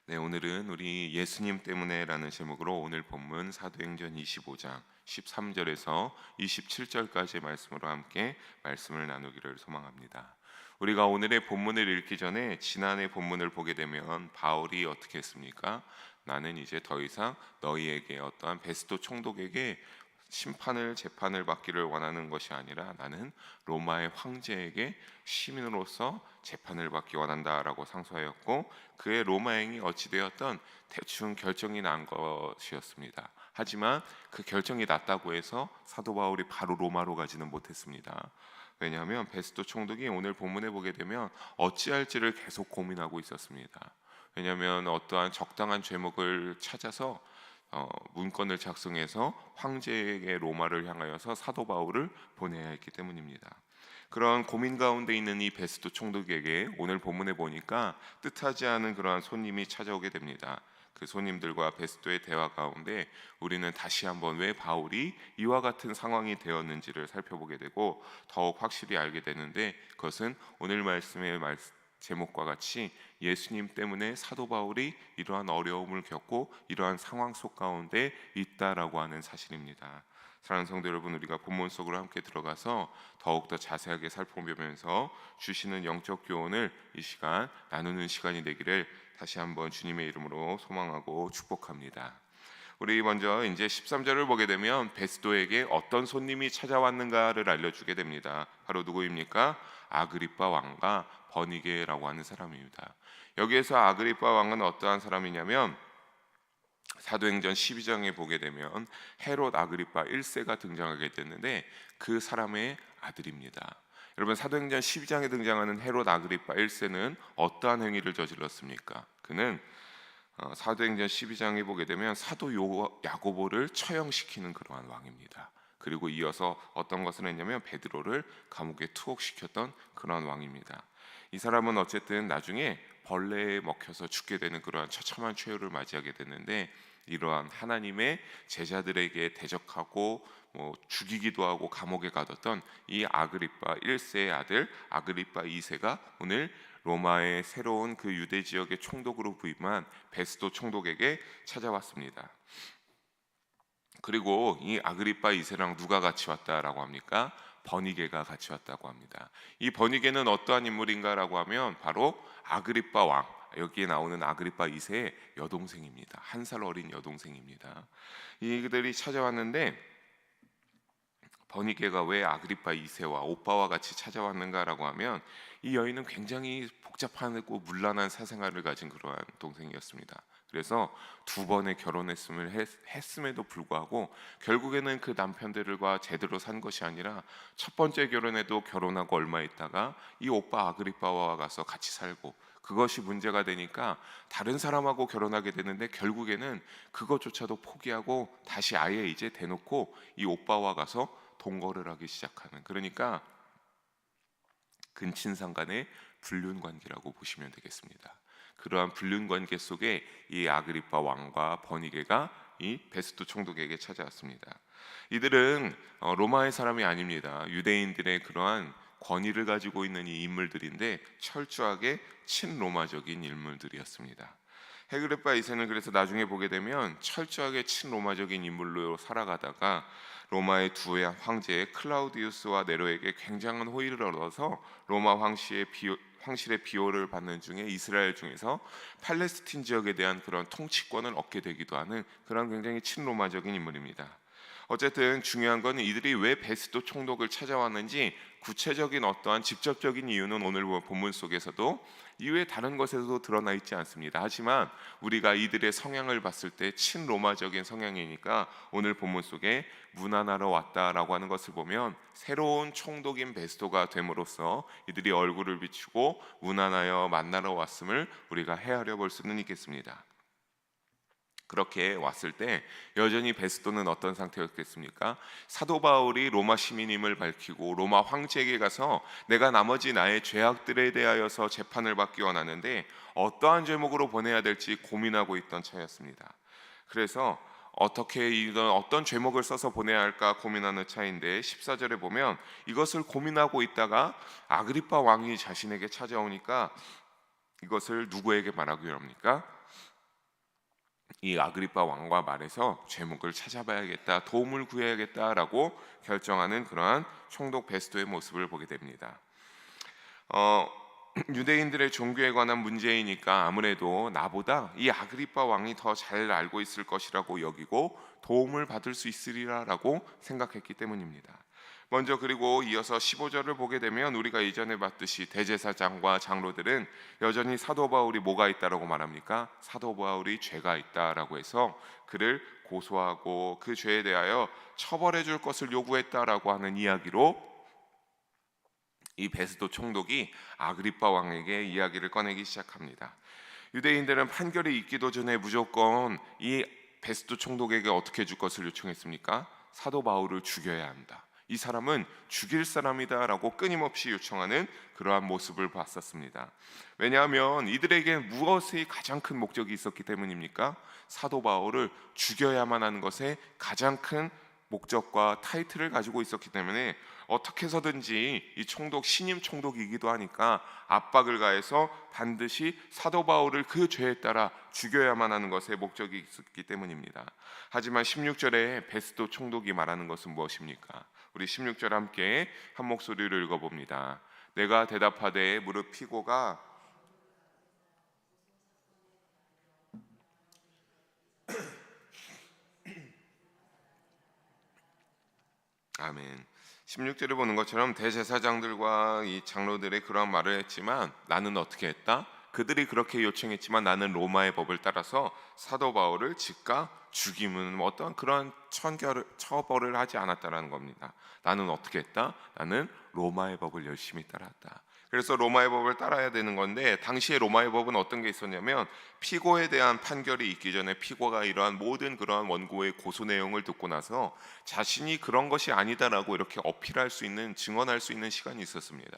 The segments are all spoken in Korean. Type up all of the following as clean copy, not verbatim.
네, 오늘은 우리 예수님 때문에라는 제목으로 오늘 본문 사도행전 25장 13절에서 27절까지의 말씀으로 함께 말씀을 나누기를 소망합니다. 우리가 오늘의 본문을 읽기 전에 지난해 본문을 보게 되면 바울이 어떻게 했습니까? 나는 이제 더 이상 너희에게 어떠한 베스도 총독에게 재판을 받기를 원하는 것이 아니라 나는 로마의 황제에게 시민으로서 재판을 받기 원한다라고 상소하였고, 그의 로마행이 어찌되었던 대충 결정이 난 것이었습니다. 하지만 그 결정이 났다고 해서 사도 바울이 바로 로마로 가지는 못했습니다. 왜냐하면 베스도 총독이 오늘 본문에 보게 되면 어찌할지를 계속 고민하고 있었습니다. 왜냐하면 어떠한 적당한 죄목을 찾아서 문건을 작성해서 황제에게 로마를 향하여서 사도 바울을 보내야 했기 때문입니다. 그런 고민 가운데 있는 이 베스도 총독에게 오늘 본문에 보니까 뜻하지 않은 그러한 손님이 찾아오게 됩니다. 그 손님들과 베스도의 대화 가운데 우리는 다시 한번 왜 바울이 이와 같은 상황이 되었는지를 살펴보게 되고 더욱 확실히 알게 되는데, 그것은 오늘 말씀의 제목과 같이 예수님 때문에 사도 바울이 이러한 어려움을 겪고 이러한 상황 속 가운데 있다라고 하는 사실입니다. 사랑하는 성도 여러분, 우리가 본문 속으로 함께 들어가서 더욱더 자세하게 살펴보면서 주시는 영적 교훈을 이 시간 나누는 시간이 되기를 다시 한번 주님의 이름으로 소망하고 축복합니다. 우리 먼저 이제 13절을 보게 되면 베스도에게 어떤 손님이 찾아왔는가를 알려주게 됩니다. 바로 누구입니까? 아그리빠 왕과 버니게라고 하는 사람입니다. 여기에서 아그리빠 왕은 어떠한 사람이냐면 사도행전 12장에 보게 되면 헤롯 아그리파 1세가 등장하게 됐는데 그 사람의 아들입니다. 여러분, 사도행전 12장에 등장하는 헤롯 아그리파 1세는 어떠한 행위를 저질렀습니까? 그는 사도행전 12장에 보게 되면 사도 야고보를 처형시키는 그러한 왕입니다. 그리고 이어서 어떤 것을 했냐면 베드로를 감옥에 투옥시켰던 그러한 왕입니다. 이 사람은 어쨌든 나중에 벌레에 먹혀서 죽게 되는 그러한 처참한 최후를 맞이하게 됐는데, 이러한 하나님의 제자들에게 대적하고 죽이기도 하고 감옥에 가뒀던 이 아그리파 1세의 아들 아그리파 2세가 오늘 로마의 새로운 그 유대 지역의 총독으로 부임한 베스도 총독에게 찾아왔습니다. 그리고 이 아그리파 2세랑 누가 같이 왔다라고 합니까? 버니게가 같이 왔다고 합니다. 이 버니게는 어떠한 인물인가라고 하면 바로 아그리파 왕, 여기에 나오는 아그리파 2세의 여동생입니다. 한 살 어린 여동생입니다. 이들이 찾아왔는데, 버니게가 왜 아그리파 2세와 오빠와 같이 찾아왔는가라고 하면 이 여인은 굉장히 복잡하고 문란한 사생활을 가진 그러한 동생이었습니다. 그래서 두 번의 했음에도 불구하고 결국에는 그 남편들과 제대로 산 것이 아니라 첫 번째 결혼에도 결혼하고 얼마 있다가 이 오빠 아그리파와 가서 같이 살고, 그것이 문제가 되니까 다른 사람하고 결혼하게 되는데 결국에는 그것조차도 포기하고 다시 아예 이제 대놓고 이 오빠와 가서 동거를 하기 시작하는, 그러니까 근친상 간의 불륜 관계라고 보시면 되겠습니다. 그러한 불륜 관계 속에 이 아그리파 왕과 버니게가 이 베스도 총독에게 찾아왔습니다. 이들은 로마의 사람이 아닙니다. 유대인들의 그러한 권위를 가지고 있는 이 인물들인데 철저하게 친로마적인 인물들이었습니다. 헤그레파 2세는 그래서 나중에 보게 되면 철저하게 친로마적인 인물로 살아가다가 로마의 두 황제 클라우디우스와 네로에게 굉장한 호의를 얻어서 로마 황실의 비호를 받는 중에 이스라엘 중에서 팔레스틴 지역에 대한 그런 통치권을 얻게 되기도 하는 그런 굉장히 친로마적인 인물입니다. 어쨌든 중요한 건 이들이 왜 베스도 총독을 찾아왔는지 구체적인 어떠한 직접적인 이유는 오늘 본문 속에서도 이외에 다른 것에서도 드러나 있지 않습니다. 하지만 우리가 이들의 성향을 봤을 때 친로마적인 성향이니까 오늘 본문 속에 문안하러 왔다라고 하는 것을 보면 새로운 총독인 베스도가 됨으로써 이들이 얼굴을 비추고 문안하여 만나러 왔음을 우리가 헤아려 볼 수는 있겠습니다. 그렇게 왔을 때 여전히 베스도는 어떤 상태였겠습니까? 사도 바울이 로마 시민임을 밝히고 로마 황제에게 가서 내가 나머지 나의 죄악들에 대하여서 재판을 받기 원하는데 어떠한 제목으로 보내야 될지 고민하고 있던 차였습니다. 그래서 어떤 죄목을 써서 보내야 할까 고민하는 차인데 14절에 보면 이것을 고민하고 있다가 아그리파 왕이 자신에게 찾아오니까 이것을 누구에게 말하기로 합니까? 이 아그리파 왕과 말해서 죄목을 찾아봐야겠다, 도움을 구해야겠다라고 결정하는 그러한 총독 베스도의 모습을 보게 됩니다. 유대인들의 종교에 관한 문제이니까 아무래도 나보다 이 아그리파 왕이 더 잘 알고 있을 것이라고 여기고 도움을 받을 수 있으리라라고 생각했기 때문입니다. 먼저 그리고 이어서 15절을 보게 되면 우리가 이전에 봤듯이 대제사장과 장로들은 여전히 사도 바울이 뭐가 있다라고 말합니까? 사도 바울이 죄가 있다라고 해서 그를 고소하고 그 죄에 대하여 처벌해 줄 것을 요구했다라고 하는 이야기로 이 베스도 총독이 아그리파 왕에게 이야기를 꺼내기 시작합니다. 유대인들은 판결이 있기도 전에 무조건 이 베스도 총독에게 어떻게 해줄 것을 요청했습니까? 사도 바울을 죽여야 한다. 이 사람은 죽일 사람이다라고 끊임없이 요청하는 그러한 모습을 봤었습니다. 왜냐하면 이들에게 무엇의 가장 큰 목적이 있었기 때문입니까? 사도 바울을 죽여야만 하는 것에 가장 큰 목적과 타이틀을 가지고 있었기 때문에 어떻게 해서든지 이 총독 신임 총독이기도 하니까 압박을 가해서 반드시 사도 바울을 그 죄에 따라 죽여야만 하는 것에 목적이 있었기 때문입니다. 하지만 16절에 베스도 총독이 말하는 것은 무엇입니까? 우리 16절 함께 한 목소리로 읽어봅니다. 내가 대답하되 무릇 피고가 아멘. 16절에 보는 것처럼 대제사장들과 이 장로들의 그런 말을 했지만 나는 어떻게 했다? 그들이 그렇게 요청했지만 나는 로마의 법을 따라서 사도 바울을 즉각 죽임은 어떠한 그런 처벌을 하지 않았다라는 겁니다. 나는 어떻게 했다? 나는 로마의 법을 열심히 따랐다. 그래서 로마의 법을 따라야 되는 건데 당시에 로마의 법은 어떤 게 있었냐면 피고에 대한 판결이 있기 전에 피고가 이러한 모든 그러한 원고의 고소 내용을 듣고 나서 자신이 그런 것이 아니다라고 이렇게 어필할 수 있는, 증언할 수 있는 시간이 있었습니다.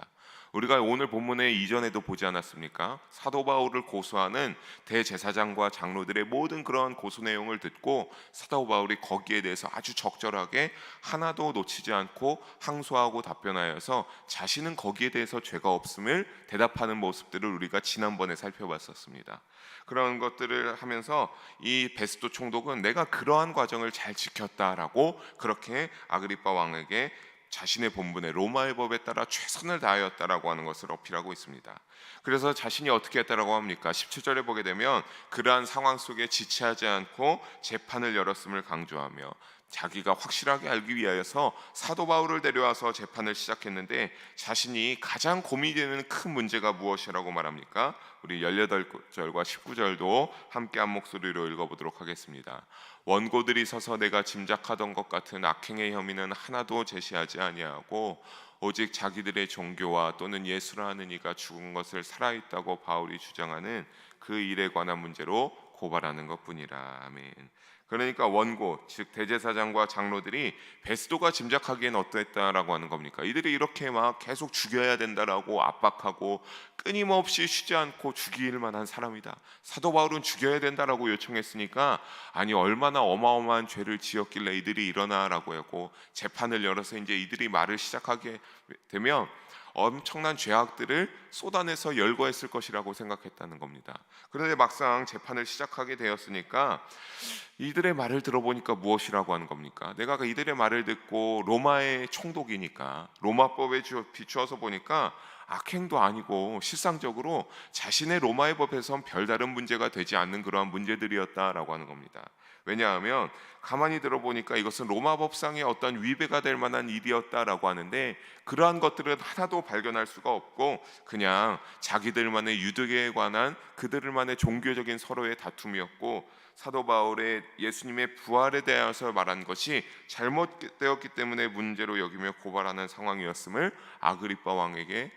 우리가 오늘 본문에 이전에도 보지 않았습니까? 사도 바울을 고소하는 대제사장과 장로들의 모든 그런 고소 내용을 듣고 사도 바울이 거기에 대해서 아주 적절하게 하나도 놓치지 않고 항소하고 답변하여서 자신은 거기에 대해서 죄가 없음을 대답하는 모습들을 우리가 지난번에 살펴봤었습니다. 그런 것들을 하면서 이 베스도 총독은 내가 그러한 과정을 잘 지켰다라고 그렇게 아그리파 왕에게 자신의 본분의 로마의 법에 따라 최선을 다하였다라고 하는 것을 어필하고 있습니다. 그래서 자신이 어떻게 했다라고 합니까? 17절에 보게 되면 그러한 상황 속에 지체하지 않고 재판을 열었음을 강조하며 자기가 확실하게 알기 위하여서 사도 바울을 데려와서 재판을 시작했는데 자신이 가장 고민되는 큰 문제가 무엇이라고 말합니까? 우리 18절과 19절도 함께 한 목소리로 읽어보도록 하겠습니다. 원고들이 서서 내가 짐작하던 것 같은 악행의 혐의는 하나도 제시하지 아니하고 오직 자기들의 종교와 또는 예수라 하는 이가 죽은 것을 살아있다고 바울이 주장하는 그 일에 관한 문제로 고발하는 것뿐이라. 아멘. 그러니까 원고, 즉 대제사장과 장로들이 베스도가 짐작하기엔 어떠했다라고 하는 겁니까? 이들이 이렇게 막 계속 죽여야 된다라고 압박하고 끊임없이 쉬지 않고 죽일 만한 사람이다. 사도 바울은 죽여야 된다라고 요청했으니까 아니 얼마나 어마어마한 죄를 지었길래 이들이 일어나라고 하고 재판을 열어서 이제 이들이 말을 시작하게 되면 엄청난 죄악들을 쏟아내서 열거했을 것이라고 생각했다는 겁니다. 그런데 막상 재판을 시작하게 되었으니까 이들의 말을 들어보니까 무엇이라고 하는 겁니까? 내가 이들의 말을 듣고 로마의 총독이니까 로마법에 비추어서 보니까 악행도 아니고 실상적으로 자신의 로마의 법에선 별다른 문제가 되지 않는 그러한 문제들이었다라고 하는 겁니다. 왜냐하면 가만히 들어보니까 이것은 로마 법상의 어떤 위배가 될 만한 일이었다라고 하는데 그러한 것들은 하나도 발견할 수가 없고 그냥 자기들만의 유대에 관한 그들만의 종교적인 서로의 다툼이었고 사도 바울의 예수님의 부활에 대해서 말한 것이 잘못되었기 때문에 문제로 여기며 고발하는 상황이었음을 아그리파 왕에게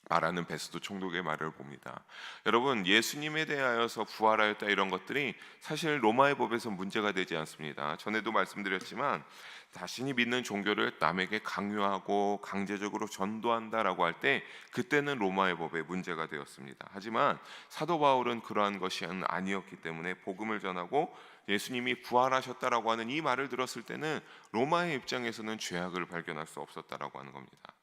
말하는 베스도 총독의 말을 봅니다. 여러분, 예수님에 대하여서 부활하였다 이런 것들이 사실 로마의 법에서 문제가 되지 않습니다. 전에도 말씀드렸지만 자신이 믿는 종교를 남에게 강요하고 강제적으로 전도한다라고 할 때 그때는 로마의 법에 문제가 되었습니다. 하지만 사도 바울은 그러한 것이 아니었기 때문에 복음을 전하고 예수님이 부활하셨다라고 하는 이 말을 들었을 때는 로마의 입장에서는 죄악을 발견할 수 없었다라고 하는 겁니다.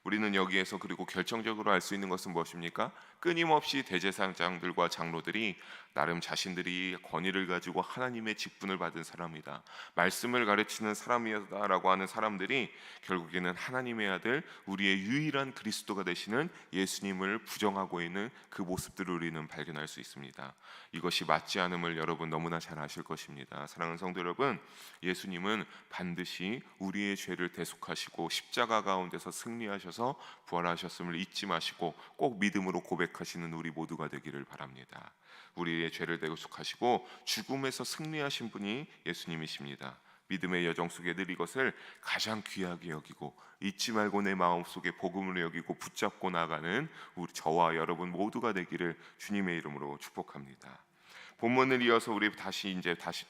우리는 여기에서 그리고 결정적으로 알 수 있는 것은 무엇입니까? 끊임없이 대제사장들과 장로들이 나름 자신들이 권위를 가지고 하나님의 직분을 받은 사람이다, 말씀을 가르치는 사람이다라고 하는 사람들이 결국에는 하나님의 아들, 우리의 유일한 그리스도가 되시는 예수님을 부정하고 있는 그 모습들을 우리는 발견할 수 있습니다. 이것이 맞지 않음을 여러분 너무나 잘 아실 것입니다. 사랑하는 성도 여러분, 예수님은 반드시 우리의 죄를 대속하시고 십자가 가운데서 승리하셔서 부활하셨음을 잊지 마시고 꼭 믿음으로 고백하시는 우리 모두가 되기를 바랍니다. 우리의 죄를 대속하시고 죽음에서 승리하신 분이 예수님이십니다. 믿음의 여정 속에 늘 이것을 가장 귀하게 여기고 잊지 말고 내 마음속에 복음으로 여기고 붙잡고 나가는 우리 저와 여러분 모두가 되기를 주님의 이름으로 축복합니다. 본문을 이어서 우리 다시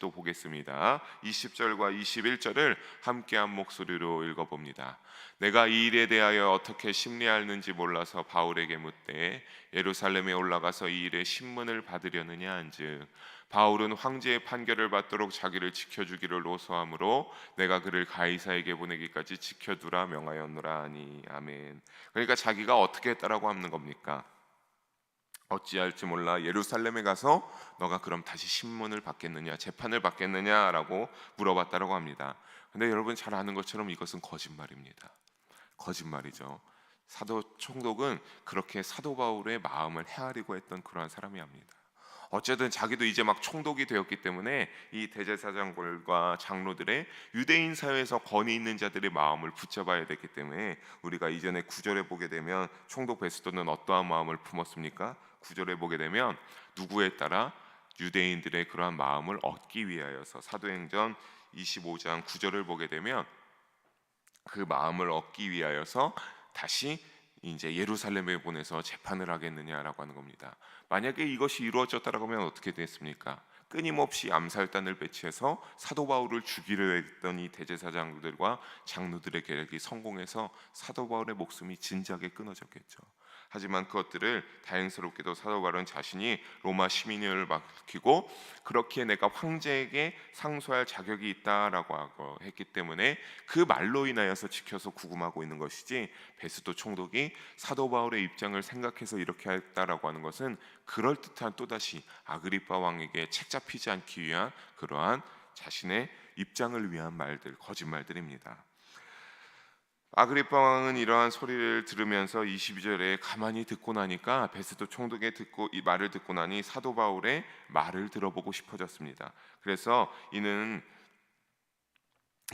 또 보겠습니다. 20절과 21절을 함께 한 목소리로 읽어봅니다. 내가 이 일에 대하여 어떻게 심리하는지 몰라서 바울에게 묻되 예루살렘에 올라가서 이 일의 신문을 받으려느냐 한즉 바울은 황제의 판결을 받도록 자기를 지켜주기를 노소하므로 내가 그를 가이사에게 보내기까지 지켜두라 명하였노라 하니. 아멘. 그러니까 자기가 어떻게 했다라고 하는 겁니까? 어찌할지 몰라 예루살렘에 가서 너가 그럼 다시 신문을 받겠느냐, 재판을 받겠느냐라고 물어봤다라고 합니다. 근데 여러분 잘 아는 것처럼 이것은 거짓말입니다. 거짓말이죠. 사도 총독은 그렇게 사도 바울의 마음을 헤아리고 했던 그러한 사람이랍니다. 어쨌든 자기도 이제 막 총독이 되었기 때문에 이 대제사장들과 장로들의 유대인 사회에서 권위 있는 자들의 마음을 붙잡아야 되기 때문에 우리가 이전에 구절에 보게 되면 총독 베스도는 어떠한 마음을 품었습니까? 구절에 보게 되면 누구에 따라 유대인들의 그러한 마음을 얻기 위하여서, 사도행전 25장 9절을 보게 되면 그 마음을 얻기 위하여서 다시 이제 예루살렘에 보내서 재판을 하겠느냐라고 하는 겁니다. 만약에 이것이 이루어졌다라고 하면 어떻게 됐습니까? 끊임없이 암살단을 배치해서 사도 바울을 죽이려 했던 이 대제사장들과 장로들의 계략이 성공해서 사도 바울의 목숨이 진작에 끊어졌겠죠. 하지만 그것들을 다행스럽게도 사도 바울은 자신이 로마 시민을 맡기고 그렇게 내가 황제에게 상소할 자격이 있다라고 했기 때문에 그 말로 인하여서 지켜서 구금하고 있는 것이지, 베스도 총독이 사도 바울의 입장을 생각해서 이렇게 했다라고 하는 것은 그럴듯한 또다시 아그리파 왕에게 책잡히지 않기 위한 그러한 자신의 입장을 위한 말들, 거짓말들입니다. 아그리파 왕은 이러한 소리를 들으면서 22절에 가만히 듣고 나니까, 베스도 총독의 이 말을 듣고 나니 사도 바울의 말을 들어보고 싶어졌습니다. 그래서 이는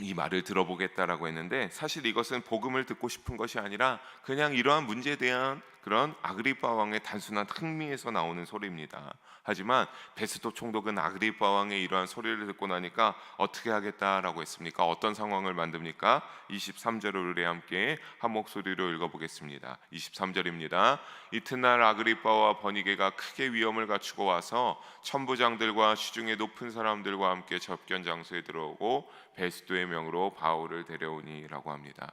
이 말을 들어보겠다라고 했는데, 사실 이것은 복음을 듣고 싶은 것이 아니라 그냥 이러한 문제에 대한 그런 아그리파 왕의 단순한 흥미에서 나오는 소리입니다. 하지만 베스도 총독은 아그리파 왕의 이러한 소리를 듣고 나니까 어떻게 하겠다라고 했습니까? 어떤 상황을 만듭니까? 23절을 우리 함께 한 목소리로 읽어보겠습니다. 23절입니다. 이튿날 아그리파와 버니게가 크게 위험을 갖추고 와서 천부장들과 시중에 높은 사람들과 함께 접견 장소에 들어오고 베스도의 명으로 바울을 데려오니라고 합니다.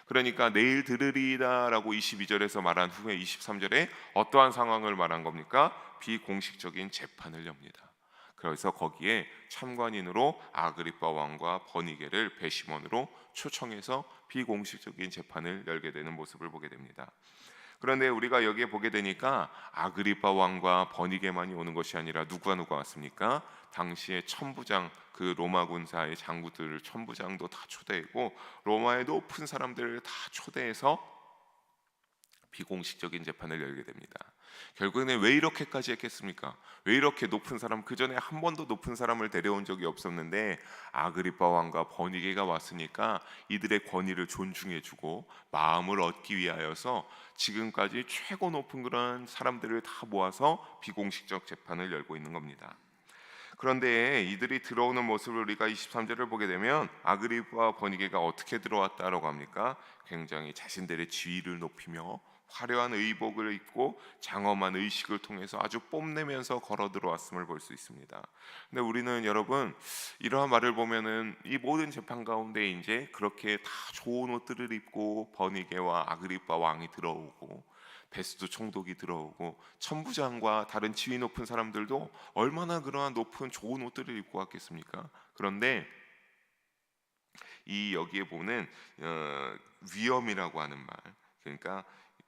그러니까 내일 들으리다라고 22절에서 말한 후에 23절에 어떠한 상황을 말한 겁니까? 비공식적인 재판을 엽니다. 그래서 거기에 참관인으로 아그리파 왕과 버니게를 배심원으로 초청해서 비공식적인 재판을 열게 되는 모습을 보게 됩니다. 그런데 우리가 여기에 보게 되니까 아그리파 왕과 버니게만이 오는 것이 아니라 누가 왔습니까? 당시에 천부장, 그 로마 군사의 장군들 천부장도 다 초대했고 로마의 높은 사람들을 다 초대해서 비공식적인 재판을 열게 됩니다. 결국에는 왜 이렇게까지 했겠습니까? 왜 이렇게 높은 사람, 그 전에 한 번도 높은 사람을 데려온 적이 없었는데 아그리파 왕과 버니게가 왔으니까 이들의 권위를 존중해주고 마음을 얻기 위하여서 지금까지 최고 높은 그런 사람들을 다 모아서 비공식적 재판을 열고 있는 겁니다. 그런데 이들이 들어오는 모습을 우리가 23절을 보게 되면 아그리파 버니게가 어떻게 들어왔다라고 합니까? 굉장히 자신들의 지위를 높이며 화려한 의복을 입고 장엄한 의식을 통해서 아주 뽐내면서 걸어 들어왔음을 볼 수 있습니다. 근데 우리는 여러분 이러한 말을 보면은 이 모든 재판 가운데 이제 그렇게 다 좋은 옷들을 입고 버니게와 아그리파 왕이 들어오고 베스도 총독이 들어오고 천부장과 다른 지위 높은 사람들도 얼마나 그러한 높은 좋은 옷들을 입고 왔겠습니까? 그런데 이 여기에 보는 위엄이라고 하는 말, 그러니까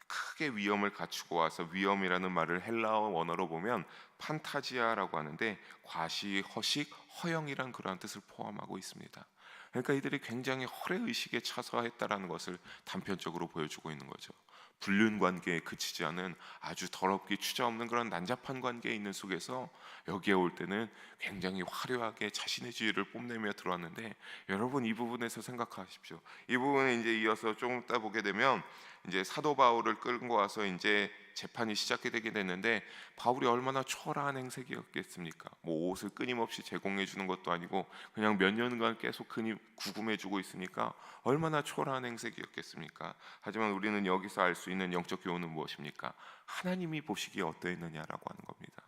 크게 위험을 갖추고 와서, 위험이라는 말을 헬라어 원어로 보면 판타지아라고 하는데 과시, 허식, 허영이란 그러한 뜻을 포함하고 있습니다. 그러니까 이들이 굉장히 허례 의식에 차서했다라는 것을 단편적으로 보여주고 있는 거죠. 불륜 관계에 그치지 않은 아주 더럽기 추자없는 그런 난잡한 관계에 있는 속에서 여기에 올 때는 굉장히 화려하게 자신의 지위를 뽐내며 들어왔는데, 여러분 이 부분에서 생각하십시오. 이 부분에 이제 이어서 조금 이따 보게 되면 이제 사도 바울을 끌고 와서 이제 재판이 시작이 되게 됐는데, 바울이 얼마나 초라한 행색이었겠습니까? 뭐 옷을 끊임없이 제공해 주는 것도 아니고 그냥 몇 년간 계속 구금해 주고 있으니까 얼마나 초라한 행색이었겠습니까? 하지만 우리는 여기서 알 수 있는 영적 교훈은 무엇입니까? 하나님이 보시기에 어떠했느냐라고 하는 겁니다.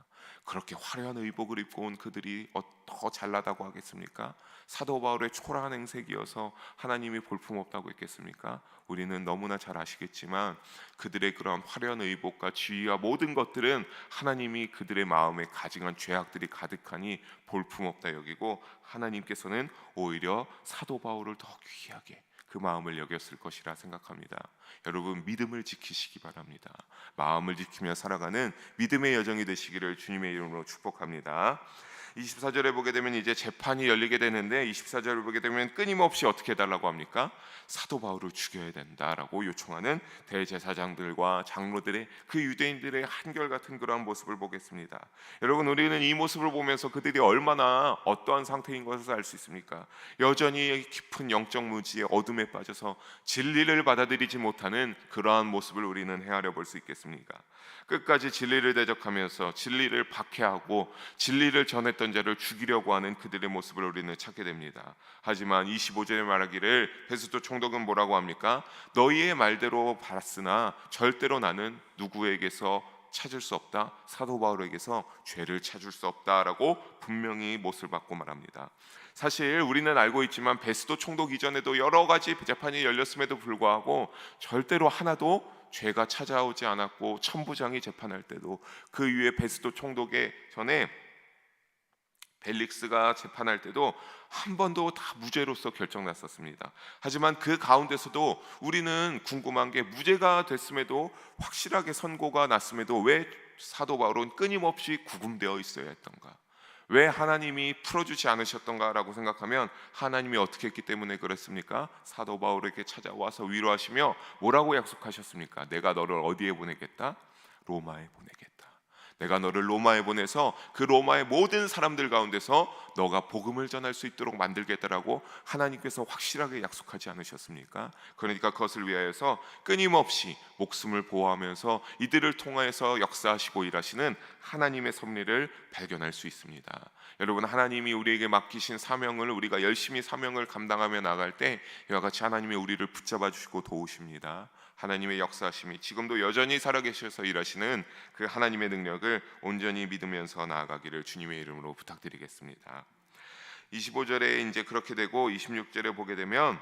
그렇게 화려한 의복을 입고 온 그들이 더 잘나다고 하겠습니까? 사도 바울의 초라한 행색이어서 하나님이 볼품없다고 했겠습니까? 우리는 너무나 잘 아시겠지만 그들의 그런 화려한 의복과 지위와 모든 것들은 하나님이 그들의 마음에 가증한 죄악들이 가득하니 볼품없다 여기고, 하나님께서는 오히려 사도 바울을 더 귀하게 그 마음을 여겼을 것이라 생각합니다. 여러분 믿음을 지키시기 바랍니다. 마음을 지키며 살아가는 믿음의 여정이 되시기를 주님의 이름으로 축복합니다. 24절에 보게 되면 이제 재판이 열리게 되는데, 24절을 보게 되면 끊임없이 어떻게 해달라고 합니까? 사도 바울을 죽여야 된다라고 요청하는 대제사장들과 장로들의, 그 유대인들의 한결같은 그러한 모습을 보겠습니다. 여러분 우리는 이 모습을 보면서 그들이 얼마나 어떠한 상태인 것을 알 수 있습니까? 여전히 깊은 영적 무지의 어둠에 빠져서 진리를 받아들이지 못하는 그러한 모습을 우리는 헤아려 볼 수 있겠습니까? 끝까지 진리를 대적하면서 진리를 박해하고 진리를 전했던 자를 죽이려고 하는 그들의 모습을 우리는 찾게 됩니다. 하지만 25절에 말하기를 베스도 총독은 뭐라고 합니까? 너희의 말대로 받았으나 절대로 나는 누구에게서 찾을 수 없다, 사도 바울에게서 죄를 찾을 수 없다라고 분명히 못을 박고 말합니다. 사실 우리는 알고 있지만 베스도 총독 이전에도 여러 가지 재판이 열렸음에도 불구하고 절대로 하나도 죄가 찾아오지 않았고, 천부장이 재판할 때도, 그 위에 베스도 총독의 전에 벨릭스가 재판할 때도 한 번도 다 무죄로서 결정났었습니다. 하지만 그 가운데서도 우리는 궁금한 게, 무죄가 됐음에도, 확실하게 선고가 났음에도 왜 사도 바울은 끊임없이 구금되어 있어야 했던가? 왜 하나님이 풀어주지 않으셨던가라고 생각하면, 하나님이 어떻게 했기 때문에 그랬습니까? 사도 바울에게 찾아와서 위로하시며 뭐라고 약속하셨습니까? 내가 너를 어디에 보내겠다? 로마에 보내겠다. 내가 너를 로마에 보내서 그 로마의 모든 사람들 가운데서 너가 복음을 전할 수 있도록 만들겠다라고 하나님께서 확실하게 약속하지 않으셨습니까? 그러니까 그것을 위하여서 끊임없이 목숨을 보호하면서 이들을 통하여서 역사하시고 일하시는 하나님의 섭리를 발견할 수 있습니다. 여러분 하나님이 우리에게 맡기신 사명을 우리가 열심히 사명을 감당하며 나갈 때 이와 같이 하나님이 우리를 붙잡아 주시고 도우십니다. 하나님의 역사하심이 지금도 여전히 살아계셔서 일하시는 그 하나님의 능력을 온전히 믿으면서 나아가기를 주님의 이름으로 부탁드리겠습니다. 25절에 이제 그렇게 되고 26절에 보게 되면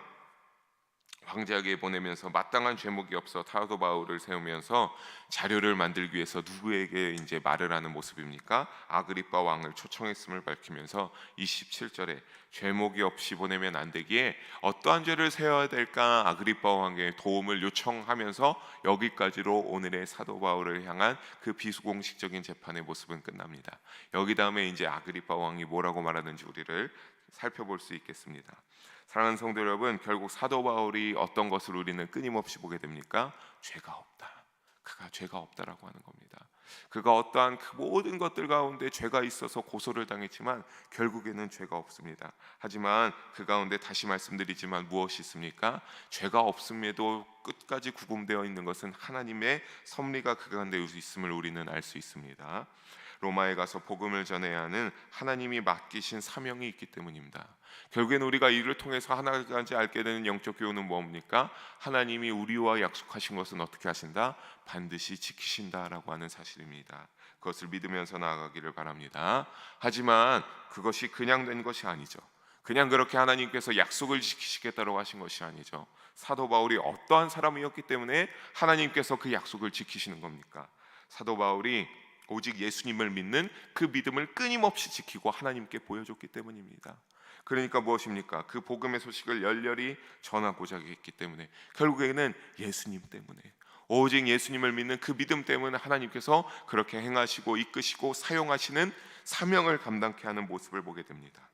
황제에게 보내면서 마땅한 죄목이 없어 사도 바울을 세우면서 자료를 만들기 위해서 누구에게 이제 말을 하는 모습입니까? 아그리빠 왕을 초청했음을 밝히면서 27절에 죄목이 없이 보내면 안 되기에 어떠한 죄를 세워야 될까 아그리빠 왕의 도움을 요청하면서 여기까지로 오늘의 사도 바울을 향한 그 비수공식적인 재판의 모습은 끝납니다. 여기 다음에 이제 아그리빠 왕이 뭐라고 말하는지 우리를 살펴볼 수 있겠습니다. 사랑하는 성도 여러분, 결국 사도 바울이 어떤 것을 우리는 끊임없이 보게 됩니까? 죄가 없다. 그가 죄가 없다라고 하는 겁니다. 그가 어떠한 그 모든 것들 가운데 죄가 있어서 고소를 당했지만 결국에는 죄가 없습니다. 하지만 그 가운데 다시 말씀드리지만 무엇이 있습니까? 죄가 없음에도 끝까지 구금되어 있는 것은 하나님의 섭리가 그 가운데 있음을 우리는 알 수 있습니다. 로마에 가서 복음을 전해야 하는 하나님이 맡기신 사명이 있기 때문입니다. 결국에는 우리가 이를 통해서 하나 가지 알게 되는 영적 교훈은 뭡니까? 하나님이 우리와 약속하신 것은 어떻게 하신다? 반드시 지키신다라고 하는 사실입니다. 그것을 믿으면서 나아가기를 바랍니다. 하지만 그것이 그냥 된 것이 아니죠. 그냥 그렇게 하나님께서 약속을 지키시겠다고 하신 것이 아니죠. 사도 바울이 어떠한 사람이었기 때문에 하나님께서 그 약속을 지키시는 겁니까? 사도 바울이 오직 예수님을 믿는 그 믿음을 끊임없이 지키고 하나님께 보여줬기 때문입니다. 그러니까 무엇입니까? 그 복음의 소식을 열렬히 전하고자 했기 때문에, 결국에는 예수님 때문에, 오직 예수님을 믿는 그 믿음 때문에 하나님께서 그렇게 행하시고 이끄시고 사용하시는 사명을 감당케 하는 모습을 보게 됩니다.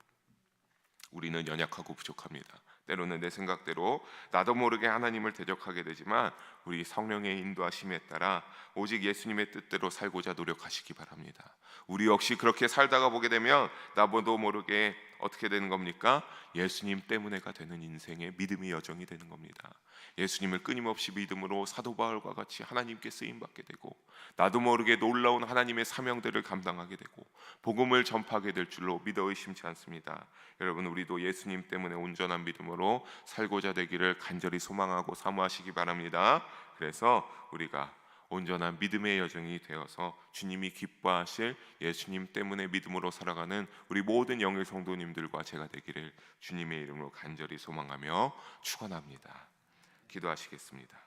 우리는 연약하고 부족합니다. 때로는 내 생각대로 나도 모르게 하나님을 대적하게 되지만 우리 성령의 인도하심에 따라 오직 예수님의 뜻대로 살고자 노력하시기 바랍니다. 우리 역시 그렇게 살다가 보게 되면 나도 모르게 어떻게 되는 겁니까? 예수님 때문에가 되는 인생의 믿음의 여정이 되는 겁니다. 예수님을 끊임없이 믿음으로 사도 바울과 같이 하나님께 쓰임받게 되고 나도 모르게 놀라운 하나님의 사명들을 감당하게 되고 복음을 전파하게 될 줄로 믿어 의심치 않습니다. 여러분, 우리도 예수님 때문에 온전한 믿음으로 살고자 되기를 간절히 소망하고 사모하시기 바랍니다. 그래서 우리가 온전한 믿음의 여정이 되어서 주님이 기뻐하실 예수님 때문에 믿음으로 살아가는 우리 모든 영의 성도님들과 제가 되기를 주님의 이름으로 간절히 소망하며 축원합니다. 기도하시겠습니다.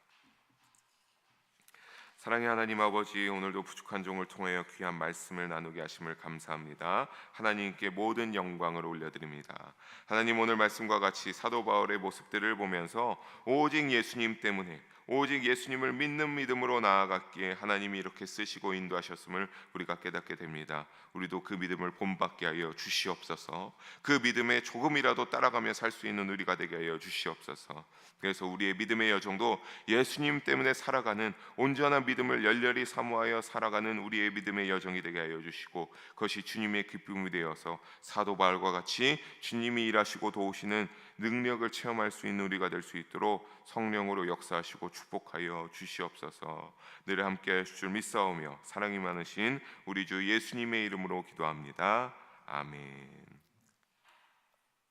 사랑의 하나님 아버지, 오늘도 부족한 종을 통하여 귀한 말씀을 나누게 하심을 감사합니다. 하나님께 모든 영광을 올려드립니다. 하나님, 오늘 말씀과 같이 사도 바울의 모습들을 보면서 오직 예수님 때문에 오직 예수님을 믿는 믿음으로 나아갔기에 하나님이 이렇게 쓰시고 인도하셨음을 우리가 깨닫게 됩니다. 우리도 그 믿음을 본받게 하여 주시옵소서. 그 믿음에 조금이라도 따라가며 살 수 있는 우리가 되게 하여 주시옵소서. 그래서 우리의 믿음의 여정도 예수님 때문에 살아가는 온전한 믿음을 열렬히 사모하여 살아가는 우리의 믿음의 여정이 되게 하여 주시고 그것이 주님의 기쁨이 되어서 사도 바울과 같이 주님이 일하시고 도우시는 능력을 체험할 수 있는 우리가 될 수 있도록 성령으로 역사하시고 축복하여 주시옵소서. 늘 함께 하실 줄 믿사오며 사랑이 많으신 우리 주 예수님의 이름으로 기도합니다. 아멘.